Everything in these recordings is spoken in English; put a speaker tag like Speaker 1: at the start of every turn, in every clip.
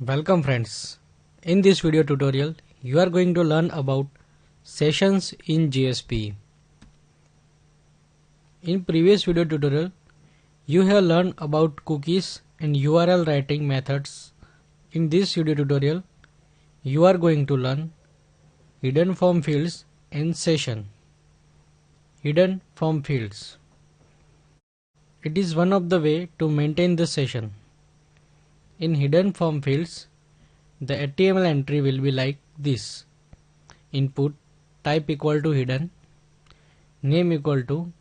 Speaker 1: Welcome friends. In this video tutorial, you are going to learn about sessions in JSP. In previous video tutorial, you have learned about cookies and URL writing methods. In this video tutorial, you are going to learn hidden form fields in session. Hidden form fields. It is one of the way to maintain the session. In hidden form fields, the HTML entry will be like this: input, type equal to hidden, name equal to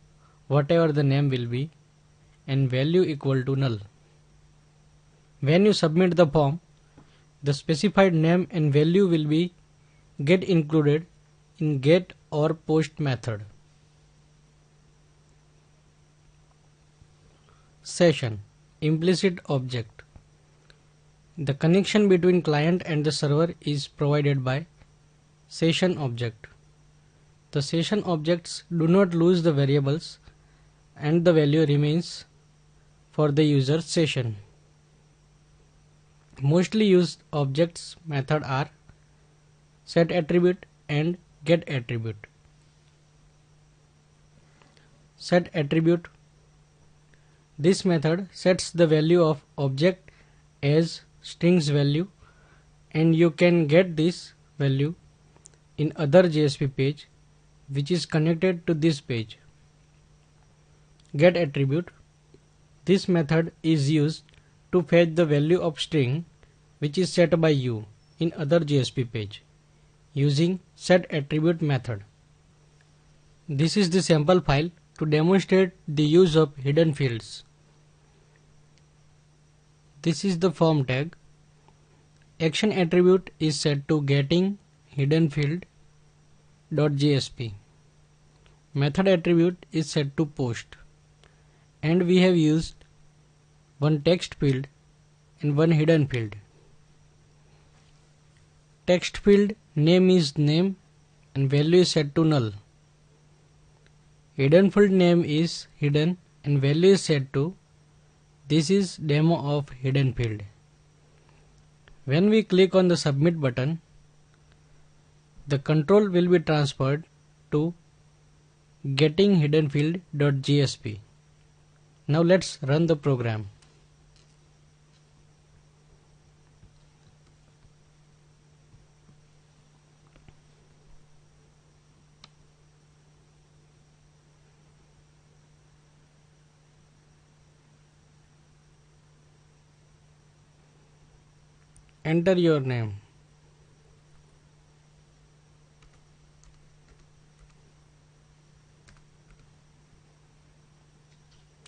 Speaker 1: whatever the name will be, and value equal to null. When you submit the form, the specified name and value will be get included in get or post method. Session, implicit object. The connection between client and the server is provided by session object. The session objects do not lose the variables and the value remains for the user session. Mostly used objects method are set attribute and get attribute. Set attribute. This method sets the value of object as strings value, and you can get this value in other JSP page which is connected to this page. Get attribute. This method is used to fetch the value of string which is set by you in other JSP page using set attribute method. This is the sample file to demonstrate the use of hidden fields. This is the form tag. Action attribute is set to getting hidden field .jsp. Method attribute is set to post, and we have used one text field and one hidden field. Text field name is name and value is set to null. Hidden field name is hidden and value is set to this is demo of hidden field. When we click on the submit button, the control will be transferred to getting hidden field.jsp. Now let's run the program. Enter your name.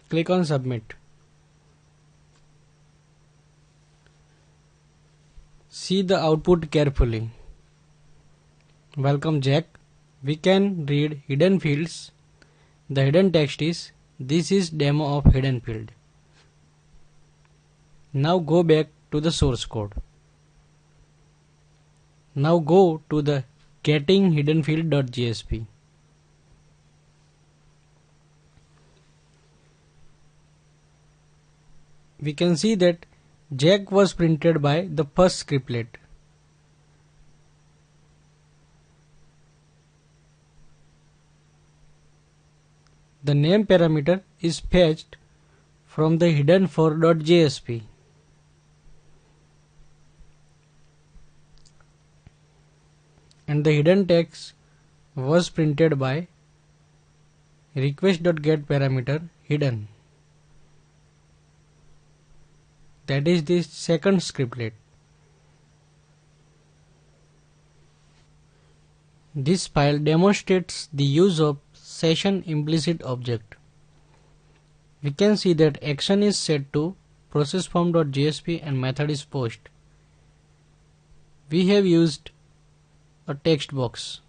Speaker 1: Click on submit. See the output carefully. Welcome Jack. We can read hidden fields. The hidden text is this is demo of hidden field. Now go back to the source code. Now go to the getting hidden field.jsp. We can see that Jack was printed by the first scriptlet. The name parameter is fetched from the hidden for.jsp. And the hidden text was printed by request.get parameter hidden. That is the second scriptlet. This file demonstrates the use of session implicit object. We can see that action is set to processForm.jsp and method is post. We have used a text box.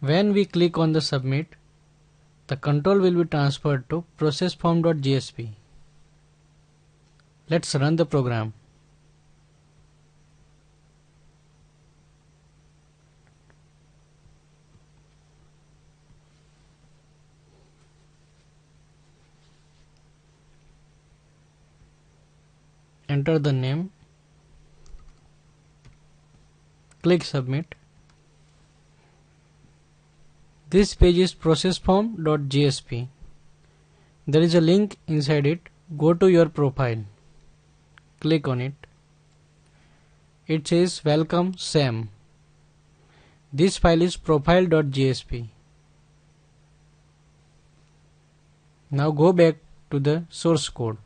Speaker 1: When we click on the submit, the control will be transferred to processForm.jsp. Let's run the program. enter the name, click submit. This page is processform.jsp. There is a link inside it. Go to your profile, click on it. It says welcome Sam. This file is profile.jsp. Now go back to the source code.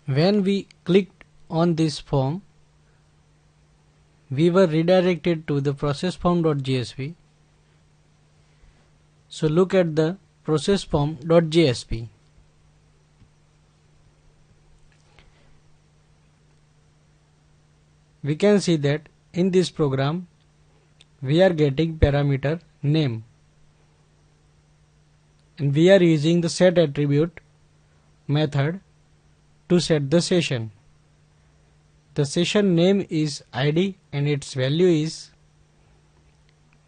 Speaker 1: When we clicked on this form, we were redirected to the processform.jsp. So look at the processform.jsp. We can see that in this program we are getting parameter name, and we are using the set attribute method to set the session. The session name is ID and its value is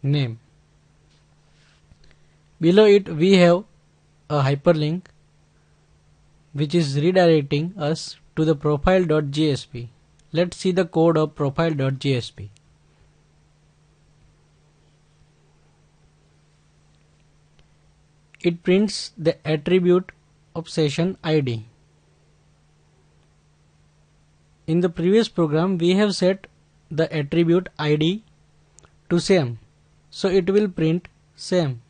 Speaker 1: name. Below it we have a hyperlink which is redirecting us to the profile.jsp. Let's see the code of profile.jsp. It prints the attribute of session ID. In the previous program we have set the attribute ID to same, so it will print same.